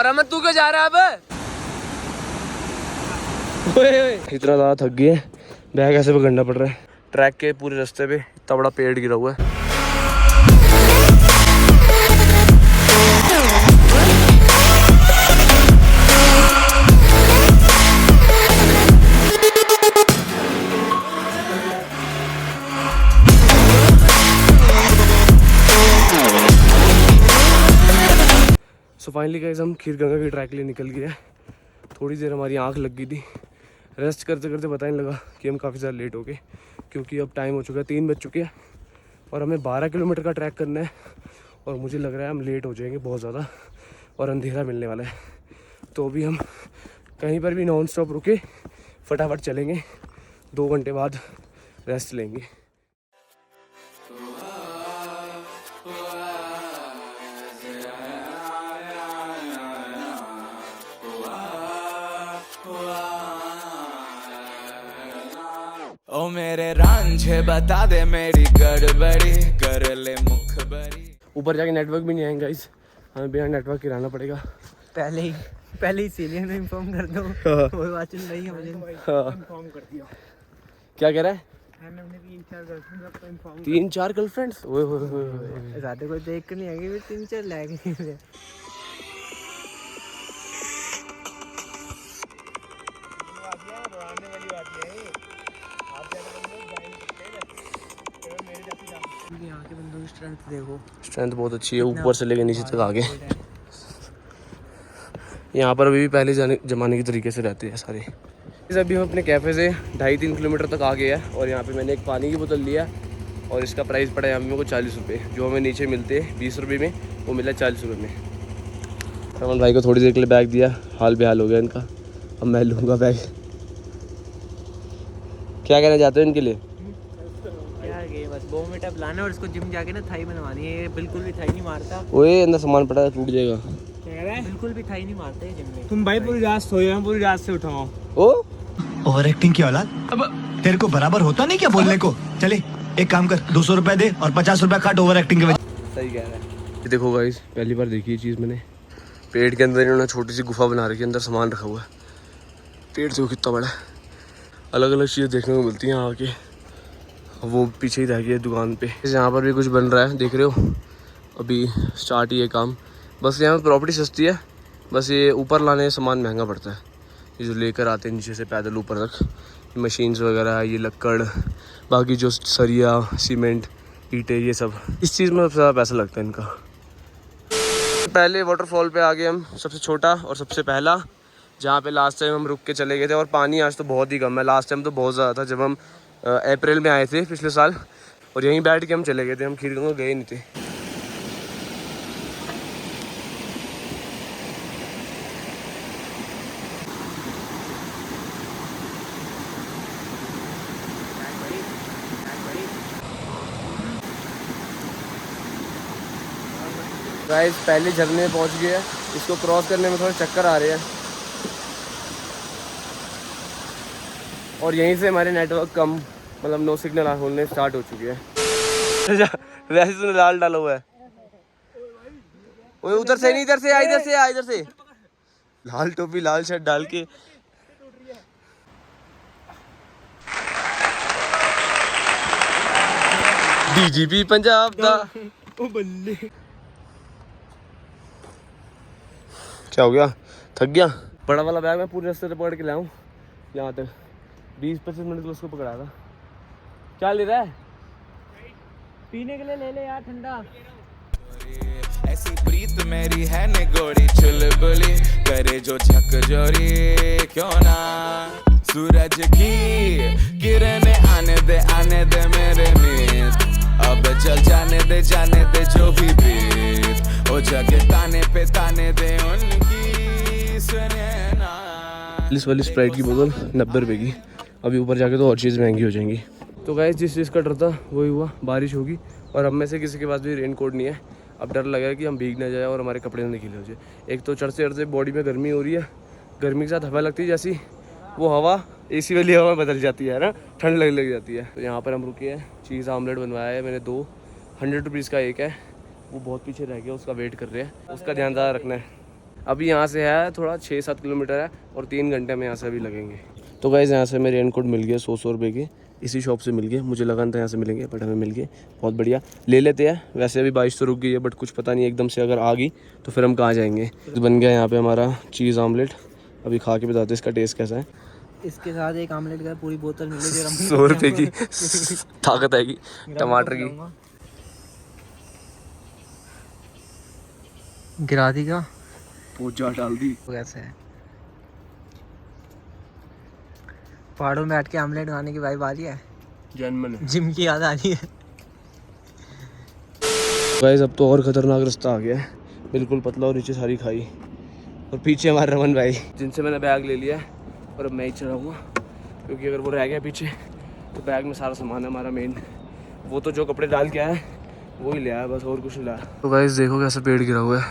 और अमन तू क्यों जा रहा है अब? इतना ज़्यादा थक गए, बैग ऐसे पकड़ना पड़ रहा है। ट्रैक के पूरे रास्ते पे इतना बड़ा पेड़ गिरा हुआ है। सो फाइनली गाइस हम खीरगंगा की ट्रैक के लिए निकल गए। थोड़ी देर हमारी आंख लग गई थी, रेस्ट करते करते पता नहीं लगा कि हम काफ़ी ज़्यादा लेट हो गए, क्योंकि अब टाइम हो चुका है 3 बज चुके हैं और हमें 12 किलोमीटर का ट्रैक करना है। और मुझे लग रहा है हम लेट हो जाएंगे बहुत ज़्यादा और अंधेरा मिलने वाला है। तो अभी हम कहीं पर भी नॉन स्टॉप रुके फटाफट चलेंगे, 2 घंटे बाद रेस्ट लेंगे। ओ मेरे रांझे बता दे मेरी गड़बड़ी कर ले मुखबरी। ऊपर जाके नेटवर्क भी नहीं आएगा गाइस, हमें बिना नेटवर्क के रहना पड़ेगा। पहले ही सीनियर में इन्फॉर्म कर दो। वो वाचन नहीं है, मुझे इन्फॉर्म कर दिया। क्या कह रहा है? मैंने अपने 3-4 गर्लफ्रेंड आपको इन्फॉर्म 3-4 गर्लफ्रेंड्स? ओए ज़्यादा कोई देख कर नहीं आएगी, 3-4 लाएंगे। यहाँ के बंदों की स्ट्रेंथ देखो, स्ट्रेंथ बहुत अच्छी है, ऊपर से लेकर नीचे तक आगे। यहाँ पर अभी भी पहले ज़माने की तरीके से रहते हैं सारे। अभी हम अपने कैफ़े से 2.5-3 किलोमीटर तक आ गए हैं और यहाँ पे मैंने एक पानी की बोतल लिया और इसका प्राइस पड़ा है यहाँ पे मेरे को 40 रुपये। जो हमें नीचे मिलते हैं 20 रुपये में, वो मिला 40 रुपये में। रमन भाई को थोड़ी देर के लिए बैग दिया, हाल बेहाल हो गया इनका। अब मैं लूँगा बैग। क्या कहना चाहते हो इनके लिए? बस 2 मिनट अब लाना और इसको जिम जाके ना थाई बनवानी है। ये बिल्कुल भी थाई नहीं मारता। ओए अंदर सामान पड़ा है, टूट जाएगा। क्या कह रहा है? बिल्कुल भी थाई नहीं मारता है जिम में। तुम भाई पूरी रात सोए हो, पूरी रात से उठाओ। ओ ओवर एक्टिंग की औलाद, अब तेरे को बराबर होता नहीं क्या बोलने को? चले एक काम कर, 200 रुपए दे और 50 रुपए काट ओवर एक्टिंग के वजह। सही कह रहा है। ये देखो गाइस, पहली बार देखी ये चीज़ मैंने। पेड़ के अंदर इन्होंने छोटी सी गुफा बना रखी है, अंदर सामान रखा हुआ है। पेड़ देखो कितना बड़ा है। अलग अलग चीज़ें देखने को मिलती हैं यहाँ के। वो पीछे ही रह गई है दुकान पे। यहाँ पर भी कुछ बन रहा है, देख रहे हो, अभी स्टार्ट ही है काम। बस यहाँ पर प्रॉपर्टी सस्ती है, बस ये ऊपर लाने का सामान महंगा पड़ता है। ये जो लेकर आते हैं नीचे से पैदल ऊपर तक, मशीन्स वगैरह, ये लक्कड़, बाकी जो सरिया, सीमेंट, ईंटें, ये सब, इस चीज़ में सबसे ज़्यादा पैसा लगता है इनका। पहले वाटरफॉल पे आ गए हम, सबसे छोटा और सबसे पहला, जहाँ पे लास्ट टाइम हम रुक के चले गए थे। और पानी आज तो बहुत ही कम है, लास्ट टाइम तो बहुत ज़्यादा था जब हम अप्रैल में आए थे पिछले साल। और यहीं बैठ के हम चले गए थे, हम खीरगंगा गए नहीं थे। गाइस पहले झरने में पहुंच गए हैं, इसको क्रॉस करने में थोड़े चक्कर आ रहे हैं। और यहीं से हमारे नेटवर्क कम, मतलब नो सिग्नल होने स्टार्ट हो चुकी है। वैसे तो लाल डाला हुआ है। ओए उधर से नहीं, इधर से आ, इधर से आ, इधर से। लाल टोपी लाल शर्ट डाल के। डीजीपी पंजाब दा। ओ बल्ले, क्या हो गया? थक गया? बड़ा वाला बैग मैं पूरे रास्ते से पकड़ के लाऊं यहाँ तक। 20-25 मिनट तो उसको पकड़ा था। क्या ले रहा है? पीने के लिए ले ले यार, ठंडा। ऐसी प्रीत मेरी है निगोड़ी चुलबुली, करे जो झकझोरी क्यों ना। सूरज की किरणें आने दे मेरे मीत, अब चल जाने दे जो भी बीत। ओ जग ताने पे ताने दे उनकी सुने ना। पुलिस वाली स्प्राइट की बोतल 90 रुपये की। अभी ऊपर जाके तो और चीज़ महंगी हो जाएंगी। तो गाइस जिस चीज़ का डर था वही हुआ, बारिश होगी। और हम में से किसी के पास भी रेन कोट नहीं है। अब डर लगा कि हम भीग ना जाए और हमारे कपड़े ना गीले हो जाए। एक तो चढ़ते चढ़ते बॉडी में गर्मी हो रही है, गर्मी के साथ हवा लगती है, जैसी वो हवा एसी वाली हवा बदल जाती है ना, ठंड लग जाती है। तो यहाँ पर हम रुके हैं, चीज़ आमलेट बनवाया है मैंने 2, 100 रुपीज़ का एक है। वो बहुत पीछे रह गया, उसका वेट कर रहे हैं, उसका ध्यान ज़्यादा रखना है। अभी यहाँ से है थोड़ा 6-7 किलोमीटर है और 3 घंटे में यहाँ से अभी लगेंगे। तो गाइस यहाँ से हमें रेनकोट मिल गया 100 रुपये के, इसी शॉप से मिल गए। मुझे लगा था यहाँ से मिलेंगे बट हमें मिल गए, बहुत बढ़िया। ले लेते हैं। वैसे अभी बारिश तो रुक गई है बट कुछ पता नहीं एकदम से अगर आ गई तो फिर हम कहाँ जाएंगे। तो बन गया यहाँ पे हमारा चीज़ आमलेट, अभी खा के बताते हैं इसका टेस्ट कैसा है। इसके साथ एक आमलेट का पूरी बोतल मिलेगी 100 रुपये की ताकत आएगी टमाटर की। गिरा दी का पूजा डाल दी। कैसे है पहाड़ों में बैठ के आमलेट खाने की वाइब आ रही है, जन्मन जिम की याद आ रही है। गाइस अब तो और खतरनाक रास्ता आ गया है, बिल्कुल पतला और नीचे सारी खाई। और पीछे हमारे रमन भाई जिनसे मैंने बैग ले लिया है और अब मैं ही चढ़ाऊँगा क्योंकि अगर वो रह गया पीछे तो बैग में सारा सामान है हमारा मेन। वो तो जो कपड़े डाल के आया है वो ही ले आया बस, और कुछ नहीं लाया। तो गाइस देखो कैसा पेड़ गिरा हुआ है।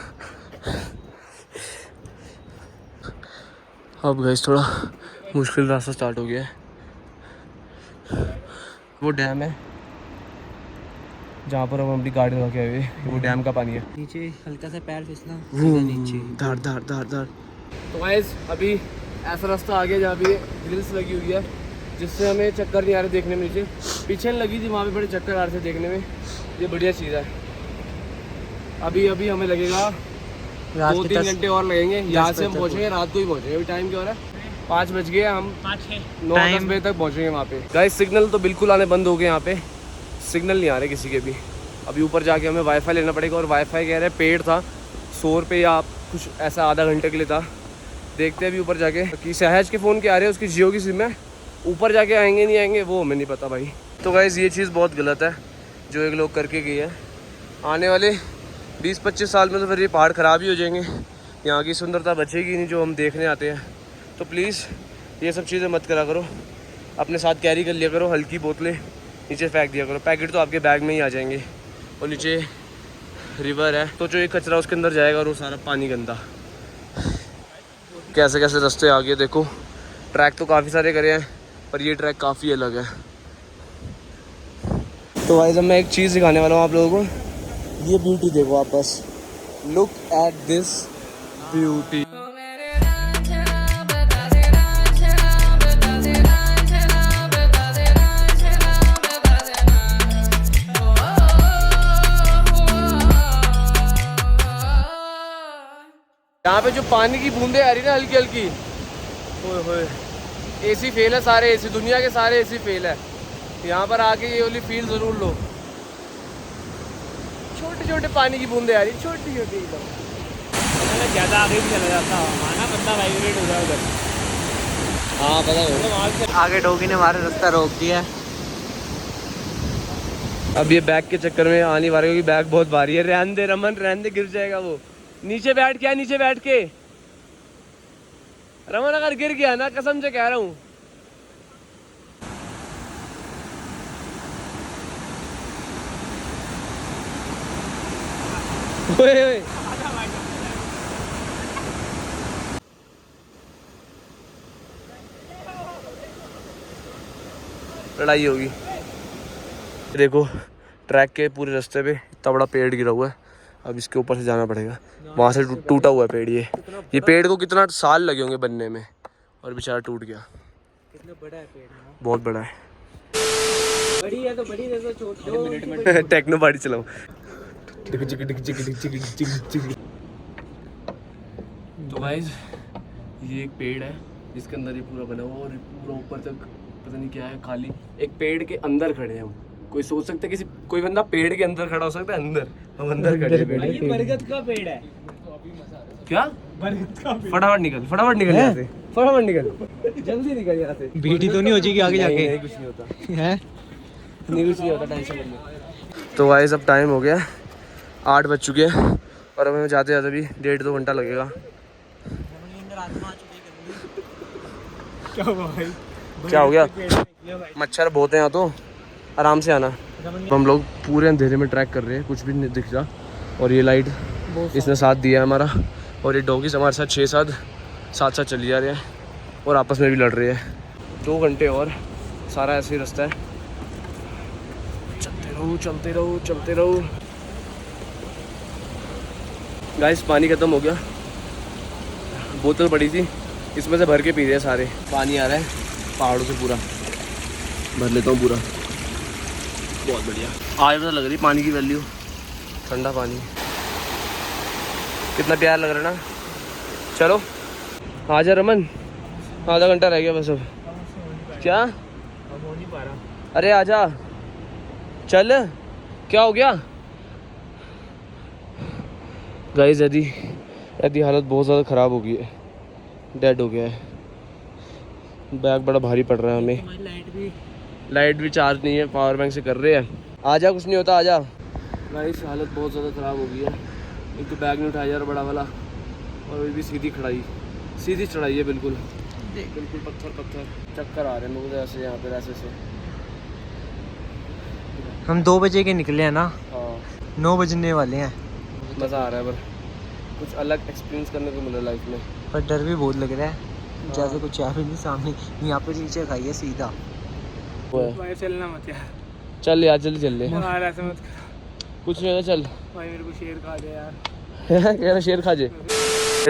अब गाइस थोड़ा मुश्किल रास्ता स्टार्ट हो गया है। वो डैम है जहाँ पर हम अपनी गाड़ी लगा के आए हुए, वो डैम का पानी है। नीचे हल्का सा पैर फिसला नीचे धार धार धार धार। तो गाइस अभी ऐसा रास्ता आ गया जहाँ पे ग्रिल्स लगी हुई है जिससे हमें चक्कर नहीं आ रहे देखने में। नीचे पीछे लगी थी वहाँ पे बड़े चक्कर आ रहे थे देखने में, ये बढ़िया चीज़ है। अभी हमें लगेगा 2-3 घंटे और लगेंगे। यहाँ से हम पहुँचेंगे रात को ही पहुँचेंगे। अभी टाइम क्या हो रहा है 5 बज गए, हम 9-10 बजे तक पहुँचेंगे वहाँ पे। गाइस सिग्नल तो बिल्कुल आने बंद हो गए, यहाँ पे सिग्नल नहीं आ रहे किसी के भी। अभी ऊपर जाके हमें वाईफाई लेना पड़ेगा और वाईफाई कह रहे हैं पेड था 100 रुपये या कुछ ऐसा आधा घंटे के लिए था। देखते हैं अभी ऊपर जाके कि सहज के फ़ोन के आ रहे हैं, उसकी जियो की सिम है। ऊपर जाके आएंगे नहीं आएंगे वो हमें नहीं पता भाई। तो गाइस ये चीज़ बहुत गलत है जो एक लोग करके गए हैं। आने वाले 20-25 साल में तो फिर ये पहाड़ ख़राब ही हो जाएंगे, यहाँ की सुंदरता बचेगी नहीं जो हम देखने आते हैं। तो प्लीज़ ये सब चीज़ें मत करा करो, अपने साथ कैरी कर लिया करो। हल्की बोतलें नीचे फेंक दिया करो, पैकेट तो आपके बैग में ही आ जाएंगे। और नीचे रिवर है तो जो ये कचरा उसके अंदर जाएगा और वो सारा पानी गंदा। कैसे कैसे रास्ते आ गए देखो। ट्रैक तो काफ़ी सारे करे हैं पर ये ट्रैक काफ़ी अलग है। तो भाई जब मैं एक चीज़ दिखाने वाला हूँ आप लोगों को, ये ब्यूटी देखो आप बस, लुक एट दिस ब्यूटी। यहाँ पे जो पानी की बूंदे आ रही ना हल्की हल्की, ओए होए, एसी फेल है सारे, एसी दुनिया के सारे एसी फेल है। यहाँ पर आके ये वाली फील ज़रूर लो। छोटे छोटे पानी की बूंदे आ रही, छोटी छोटी एकदम। ज़्यादा आगे भी चला जाता माना बंदा वाइब्रेट हो जाए उधर। हाँ पता है। आगे डोगी ने हमारा रास्ता रोक दिया। अब ये बैग के चक्कर में आने वाले क्योंकि बैग बहुत भारी है। रहने दे रमन, रहने दे, गिर जाएगा वो। नीचे बैठ के, नीचे बैठ के रमन, अगर गिर गया ना कसम से कह रहा हूँ। लड़ाई होगी। देखो ट्रैक के पूरे रास्ते पे इतना बड़ा पेड़ गिरा हुआ है, अब इसके ऊपर से जाना पड़ेगा। वहाँ से टूटा हुआ है पेड़। ये पेड़ को कितना साल लगे होंगे बनने में और बेचारा टूट गया। कितना बड़ा है पेड़, बहुत बड़ा है। बड़ी है तो बड़ी है तो छोटी। टेक्नो पार्टी चलाओ। तो गाइस ये एक पेड़ है जिसके अंदर ये पूरा बना हुआ और पूरा ऊपर तक पता नहीं क्या है खाली। एक पेड़ के अंदर खड़े हैं हम। कोई सोच सकता है कोई बंदा पेड़ के अंदर खड़ा हो सकता है? अंदर हम अंदर खड़े हैं। ये बरगद का पेड़ है। क्या बरगद का पेड़। फटाफट निकल यहाँ से, फटाफट निकल, जल्दी निकल यहाँ से। बीटी तो नहीं हो जाएगी आगे जाके? नहीं, कुछ नहीं होता है, नहीं कुछ नहीं होता, टेंशन मत लो। तो गाइस अब टाइम हो गया 8 बज चुके हैं और अब हमें जाते जाते भी 1.5-2 घंटा लगेगा। क्या हुआ भाई? क्या हो गया? मच्छर बहुत है यहाँ तो, आराम से आना। हम लोग पूरे अंधेरे में ट्रैक कर रहे हैं, कुछ भी नहीं दिख रहा। और ये लाइट इसने साथ दिया है हमारा। और ये डॉगीज हमारे साथ 6-7 साथ चली जा रहे हैं और आपस में भी लड़ रहे हैं। 2 घंटे और सारा ऐसे ही रास्ता है। चलते रहो चलते रहो चलते रहो। गाइस पानी ख़त्म हो गया बोतल पड़ी थी, इसमें से भर के पी रहे हैं सारे। पानी आ रहा है पहाड़ों से पूरा, भर लेता हूँ पूरा। बहुत बढ़िया, आज पता लग रही पानी की वैल्यू। ठंडा पानी कितना प्यार लग रहा है ना। चलो आजा रमन, आधा घंटा रह गया बस अब। क्या हो नहीं पा रहा। अरे आजा, चल। क्या हो गया गाइस? यदि हालत बहुत ज़्यादा ख़राब हो गई है, डेड हो गया है। बैग बड़ा भारी पड़ रहा है हमें। लाइट भी चार्ज नहीं है, पावर बैंक से कर रहे हैं। आजा, कुछ नहीं होता, आजा। गाइस हालत बहुत ज़्यादा ख़राब हो गई है। एक तो बैग नहीं उठाया यार बड़ा वाला, और अभी भी सीधी चढ़ाई है बिल्कुल पत्थर। चक्कर आ रहे हैं मुझे ऐसे यहाँ पे ऐसे से। हम 2 बजे के निकले हैं ना, हाँ 9 बजने वाले हैं। मज़ा आ रहा है, पर कुछ अलग एक्सपीरियंस करने को मिला लाइफ में। पर डर भी बहुत लग रहा है, जैसे कुछ है भी नहीं सामने। यहाँ पे नीचे खाइए सीधा। भाई चलना मत यार, चल यार, जल्दी चल ले। यार ऐसे मत करो कुछ नहीं होगा, चल। भाई, मेरे को शेर खा दे यार। कह रहा शेर खा जे।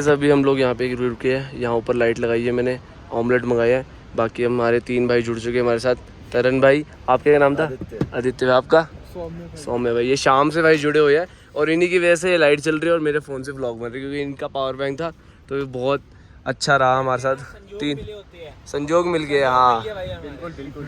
अभी हम लोग यहाँ पे रुके हैं, यहाँ ऊपर लाइट लगाई है मैंने, ऑमलेट मंगाया है। बाकी हमारे 3 भाई जुड़ चुके हैं हमारे साथ। तरन भाई, आपका क्या नाम था? आदित्य भाई, आपका? सौम्य भाई। ये शाम से भाई जुड़े हुए हैं, और इन्हीं की वजह से लाइट चल रही है और मेरे फ़ोन से व्लॉग बन रही है, क्योंकि इनका पावर बैंक था। तो ये बहुत अच्छा रहा हमारे साथ। 3 संजोग मिल गए। हाँ बिल्कुल।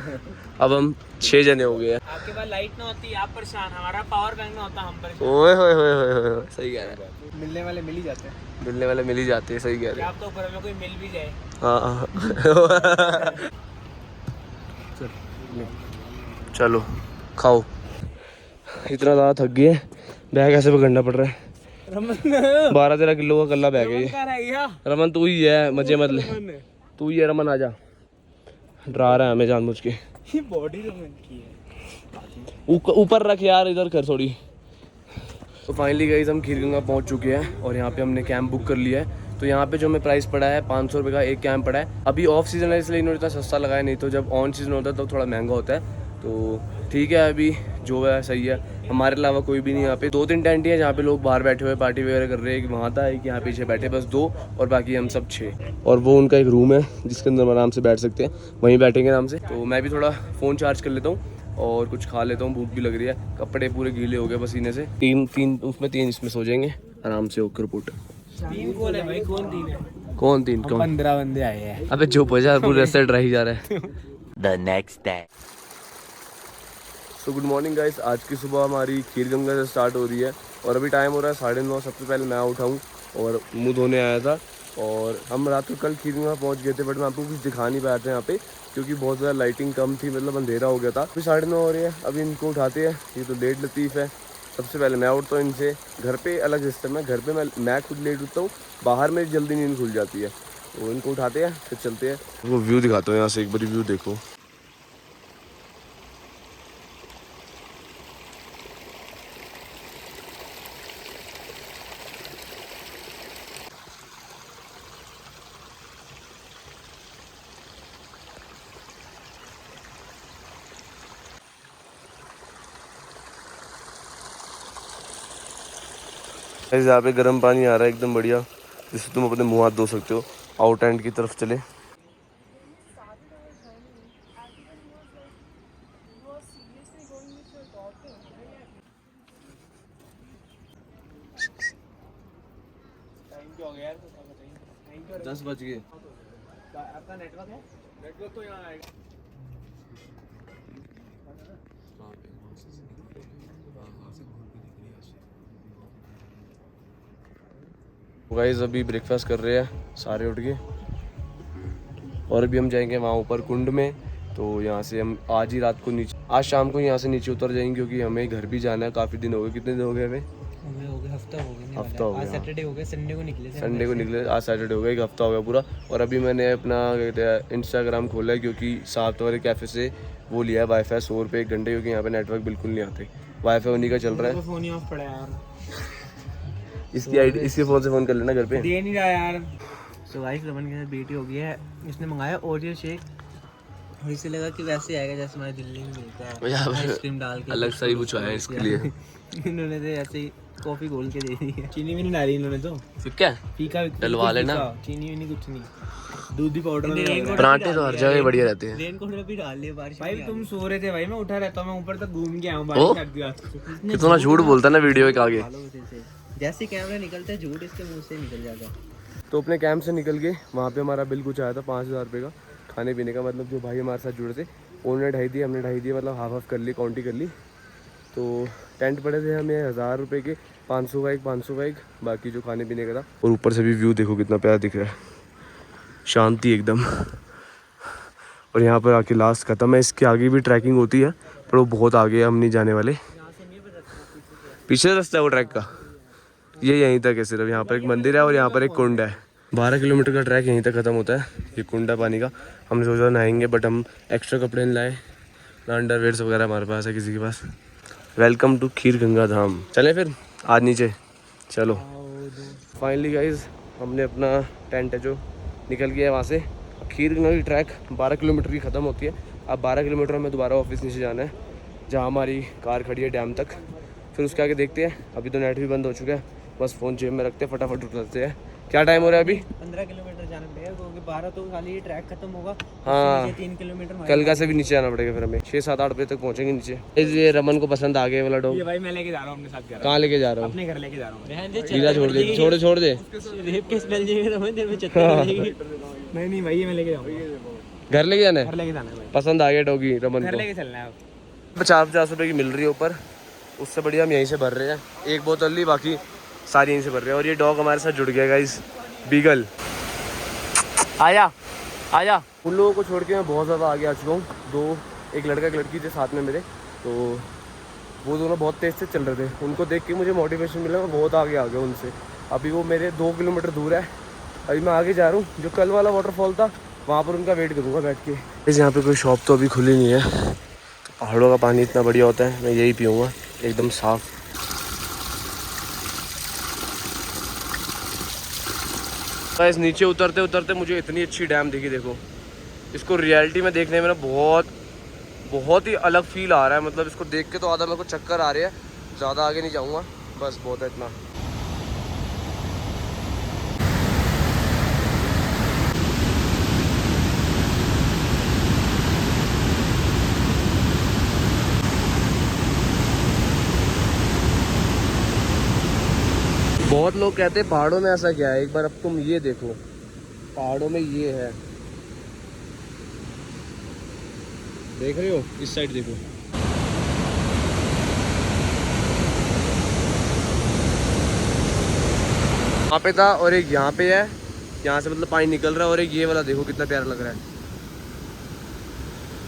अब हम 6 जने हो गए हैं। आपके पास लाइट ना होती, आप परेशान, हमारा पावर बैंक ना होता, हम परेशान। ओए होए होए होए होए, सही कह रहे हैं। मिलने वाले मिल ही जाते हैं। मिलने वाले मिल ही जाते हैं, सही कह रहे हैं। आप तो ऊपर में कोई मिल भी जाए। हाँ चलो खाओ। इतना ज़्यादा थक गए, बैग ऐसे पकड़ना पड़ रहा है। 12-13 किलो का कल्ला बैग है ये। रमन तू ही है, मजे मत ले। तू ही है रमन, आजा। डरा रहा है हमें जानबूझ के। बॉडी रमन की है। ऊपर रख यार, इधर कर थोड़ी। तो फाइनली गाइस हम खीरगंगा पहुंच चुके हैं, और यहाँ पे हमने कैंप बुक कर लिया है। तो यहाँ पे जो हमें प्राइस पड़ा है 500 रुपये का एक कैंप पड़ा है। अभी ऑफ सीज़न है इसलिए इन्होंने इतना सस्ता लगाया, नहीं तो जब ऑन सीज़न होता है तो थोड़ा महंगा होता है। तो ठीक है, अभी जो है सही है। हमारे अलावा कोई भी नहीं यहाँ पे। 2-3 टेंट ही है जहाँ पे लोग बाहर बैठे हुए पार्टी वगैरह कर रहे हैं। वहाँ था एक, यहाँ पीछे बैठे बस 2, और बाकी हम सब 6। और वो उनका एक रूम है जिसके अंदर हम आराम से बैठ सकते हैं, वहीं बैठेंगे आराम से। तो मैं भी थोड़ा फ़ोन चार्ज कर लेता हूँ और कुछ खा लेता हूँ, भूख भी लग रही है। कपड़े पूरे गीले हो गए पसीने से। 3 उसमें 3 इसमें सो जाएंगे आराम से होकर पुट। 3 कौन है भाई? कौन 3 है? कौन 3? कौन? 15 बंदे आए हैं। अबे जो बजा पूरे रास्ते ड्राई जा रहा है। The next day. So good morning guys. आज की सुबह हमारी खीरगंगा से स्टार्ट हो रही है, और अभी टाइम हो रहा है 9:30। सबसे पहले मैं उठाऊँ और मुंह धोने आया था, और हम रात को कल खीरगंगा पहुंच गए थे, बट मैं आपको कुछ दिखा नहीं पाया था यहाँ पे, क्योंकि बहुत ज़्यादा लाइटिंग कम थी, मतलब अंधेरा हो गया था। अभी 9:30 हो रही है, अभी इनको उठाते हैं। ये तो लेट लतीफ़ है। सबसे पहले मैं उठता हूँ इनसे। घर पे अलग सिस्टम है, घर पे मैं खुद लेट उठता हूँ, बाहर मेरी जल्दी नींद खुल जाती है। तो इनको उठाते हैं, फिर चलते हैं। वो व्यू दिखाता हूँ यहाँ से, एक बार व्यू देखो। यहाँ पे गर्म पानी आ रहा है एकदम बढ़िया, जिससे तुम अपने मुंह हाथ धो सकते हो। आउट एंड की तरफ चले। टाइम क्या हो गया यार? बताइए। 10 बज गए। आपका नेटवर्क है? नेटवर्क तो यहाँ आएगा। गाइस अभी ब्रेकफास्ट कर रहे हैं सारे उठ के, और अभी हम जाएंगे वहाँ ऊपर कुंड में। तो यहाँ से हम आज ही रात को नीचे, आज शाम को यहाँ से नीचे उतर जाएंगे, क्योंकि हमें घर भी जाना है। काफ़ी दिन हो गए। कितने दिन हो गए हमें? हो गया हफ्ता हो गया। हफ्ता हो गया। आज सैटरडे हो गया, संडे को निकले थे। संडे को निकले, आज सैटरडे हो गया, 1 हफ्ता हो गया पूरा। और अभी मैंने अपना इंस्टाग्राम खोला है, क्योंकि साथ वाले कैफ़े से वो लिया है वाईफाई 100 रुपये 1 घंटे, क्योंकि यहाँ पे नेटवर्क बिल्कुल नहीं आते। वाईफाई उन्हीं का चल रहा है। फोन ही ऑफ पड़ा यार। इसकी आईडी इसके फ़ोन से फ़ोन कर लेना घर पे। दे नहीं रहा यार। तो गाइस रमन के साथ बेटी हो गई है, इसने मंगाया ओरियो शेक, और इसे लगा कि वैसे आएगा जैसे हमारे दिल्ली में मिलता है, आइसक्रीम डाल के। अलग सा ही कुछ आया इसके लिए। इन्होंने तो ऐसे ही कॉफी घोल के दे दी है, चीनी भी नहीं डाली इन्होंने तो। फिर क्या फीका डलवा लेना। चीनी भी नहीं, कुछ नहीं, दूध भी पाउडर। पराठे तो हर जगह बढ़िया रहते हैं। रेन कोट भी डाल लिया बारिश। भाई तुम सो रहे थे भाई, मैं उठा रहता हूँ, मैं ऊपर तक घूम के आया हूँ, ओ? बारिश कर दिया। कितना झूठ बोलता है ना वीडियो के आगे। जैसे कैमरे निकलते हैं झूठ इसके मुंह से निकल जाता है। तो अपने कैंप से निकल के वहाँ पे हमारा बिल कुछ आया था 5,000 रुपये का खाने पीने का। मतलब जो भाई हमारे साथ जुड़े थे उन्होंने 2.5 दिए, हमने 2.5 दिए, मतलब हाफ कर ली, काउंटी कर ली। तो टेंट पड़े थे हमें 1,000 रुपये के, 500 का एक, 500 का एक, बाकी जो खाने पीने का था। और ऊपर से भी व्यू देखो कितना प्यारा दिख रहा है, शांति एकदम। और यहाँ पर आके लास्ट ख़त्म है। इसके आगे भी ट्रैकिंग होती है पर वो बहुत आगे है, हम नहीं जाने वाले। पीछे रास्ता है वो ट्रैक का, ये यहीं तक है सिर्फ। यहाँ पर एक मंदिर है और यहाँ पर एक कुंड है। 12 किलोमीटर का ट्रैक यहीं तक ख़त्म होता है। ये कुंड है पानी का। हमने सोचा नहाएंगे बट हम एक्स्ट्रा कपड़े नहीं लाए, ना अंडरवेयर्स वगैरह हमारे पास है किसी के पास। वेलकम टू खीर गंगा धाम। चलें फिर आज नीचे, चलो। फाइनली गाइज हमने अपना टेंट है जो निकल गया है वहाँ से। खीर गंगा की ट्रैक 12 किलोमीटर की ख़त्म होती है। अब 12 किलोमीटर में दोबारा ऑफिस नीचे जाना है जहाँ हमारी कार खड़ी है डैम तक। फिर उसके आगे देखते हैं। अभी तो नेट भी बंद हो चुका है, बस फ़ोन जेब में रखते हैं, फटाफट उठते हैं। क्या टाइम हो रहा है अभी? 15 किलोमीटर जाना पड़ेगा क्योंकि 12 तो खाली ट्रैक खत्म होगा। हाँ 3 किलोमीटर कल से भी नीचे जाना पड़ेगा। फिर हमें 6-7-8 बजे तक पहुँचेंगे नीचे। ये रमन को पसंद आ गया वाला डॉग। ये भाई मैं लेके जा रहा हूँ अपने साथ घर। कहाँ लेके जा रहा हूँ? अपने घर लेके जा रहा हूँ। सीधा छोड़ दे, छोड़ दे। रेप केस मिल जाएगा तो देर में चत्ता मिलेगी। नहीं भाई ये मैं लेके जाऊँगा। घर लेके जाना है? घर लेके जाना है भाई। पसंद आ गया डॉगी रमन घर को। लेके चलना है अब। 50-50 रुपये की मिल रही है ऊपर, उससे बढ़िया हम यहीं से भर रहे हैं। एक बोतल ली, बाकी सारी यहीं से भर रहे हैं। और ये डॉग हमारे साथ जुड़ गया गाइस, बीगल। आया आया। उन लोगों को छोड़ के मैं बहुत ज़्यादा आगे आ चुका हूँ। एक लड़का एक लड़की थे साथ में मेरे, तो वो दोनों बहुत तेज़ से चल रहे थे। उनको देख के मुझे मोटिवेशन मिला, मैं बहुत आगे आ गया उनसे। अभी वो मेरे 2 किलोमीटर दूर है। अभी मैं आगे जा रहा हूँ। जो कल वाला वाटरफॉल था वहाँ पर उनका वेट करूँगा बैठ के। इस यहाँ पे कोई शॉप तो अभी खुली नहीं है। पहाड़ों का पानी इतना बढ़िया होता है, मैं यही पीऊँगा, एकदम साफ़। गाइस नीचे उतरते उतरते मुझे इतनी अच्छी डैम दिखी। देखो इसको रियलिटी में देखने में ना बहुत ही अलग फील आ रहा है। मतलब इसको देख के तो आधा मेरे को चक्कर आ रहे हैं। ज़्यादा आगे नहीं जाऊँगा, बस बहुत है इतना। बहुत लोग कहते हैं पहाड़ों में ऐसा क्या है, एक बार अब तुम ये देखो, पहाड़ों में ये है, देख रहे हो? इस साइड देखो, वहाँ पे था और एक यहाँ पे है। यहाँ से मतलब पानी निकल रहा है। और एक ये वाला देखो कितना प्यारा लग रहा है।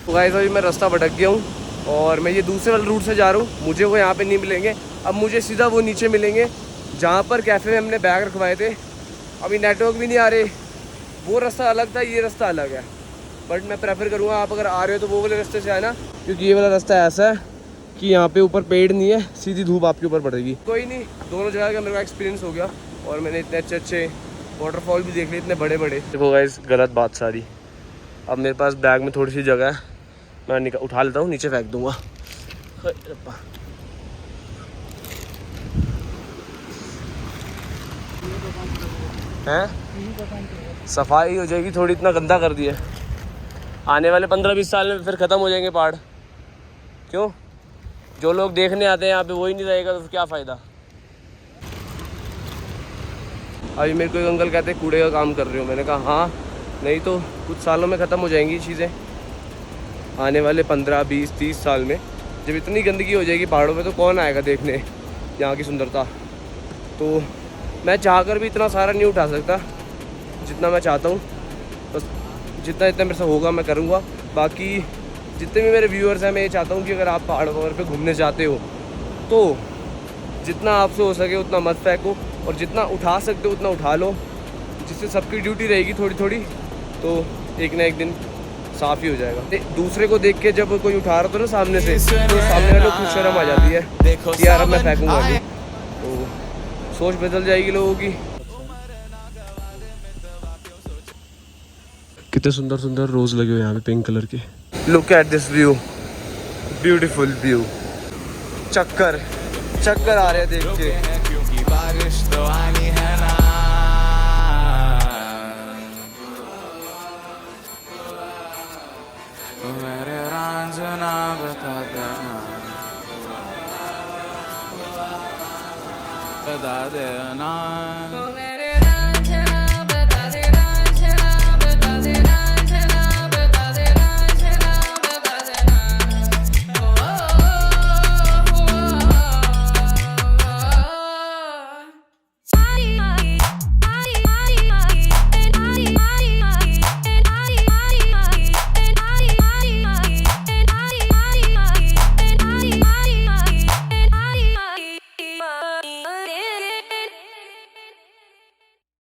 तो गाइस अभी मैं रास्ता भटक गया हूँ और मैं ये दूसरे वाले रूट से जा रहा हूँ। मुझे वो यहाँ पे नहीं मिलेंगे, अब मुझे सीधा वो नीचे मिलेंगे जहाँ पर कैफ़े में हमने बैग रखवाए थे। अभी नेटवर्क भी नहीं आ रहे। वो रास्ता अलग था, ये रास्ता अलग है। बट मैं प्रेफर करूँगा आप अगर आ रहे हो तो वो वाले रास्ते से आए ना, क्योंकि ये वाला रास्ता ऐसा है कि यहाँ पे ऊपर पेड़ नहीं है, सीधी धूप आपके ऊपर पड़ेगी। कोई नहीं, दोनों जगह का मेरे को एक्सपीरियंस हो गया और मैंने इतने अच्छे वाटरफॉल भी देख लिए, इतने बड़े बड़े। देखो गाइस गलत बात सारी। अब मेरे पास बैग में थोड़ी सी जगह है, मैं उठा लेता हूँ, नीचे फेंक दूँगा। हैं सफाई हो जाएगी थोड़ी, इतना गंदा कर दिया। आने वाले 15-20 साल में फिर ख़त्म हो जाएंगे पहाड़। क्यों? जो लोग देखने आते हैं यहाँ पे वही नहीं रहेगा तो क्या फ़ायदा। अभी मेरे को एक अंकल कहते हैं कूड़े का काम कर रहे हो। मैंने कहा हाँ, नहीं तो कुछ सालों में ख़त्म हो जाएंगी चीज़ें। आने वाले 15, 20, 30 साल में जब इतनी गंदगी हो जाएगी पहाड़ों में तो कौन आएगा देखने यहाँ की सुंदरता। तो मैं चाहकर भी इतना सारा नहीं उठा सकता जितना मैं चाहता हूँ। बस जितना मेरे से होगा मैं करूँगा। बाकी जितने भी मेरे व्यूअर्स हैं, मैं ये चाहता हूँ कि अगर आप पहाड़ों पर घूमने जाते हो तो जितना आपसे हो सके उतना मत फेंको और जितना उठा सकते हो उतना उठा लो, जिससे सबकी ड्यूटी रहेगी थोड़ी थोड़ी, तो एक ना एक दिन साफ़ ही हो जाएगा। दूसरे को देख के जब कोई उठा रहा तो ना सामने से, तो सामने वाले को खुश शर्म आ जाती है कि यार अब मैं फेंकूँगा नहीं, तो सोच बदल जाएगी लोगों की। कितने सुंदर सुंदर रोज लगे हुए यहाँ पे पिंक कलर के। Look at this view, beautiful view. चक्कर आ रहे हैं देख के। बता देना। तो मैं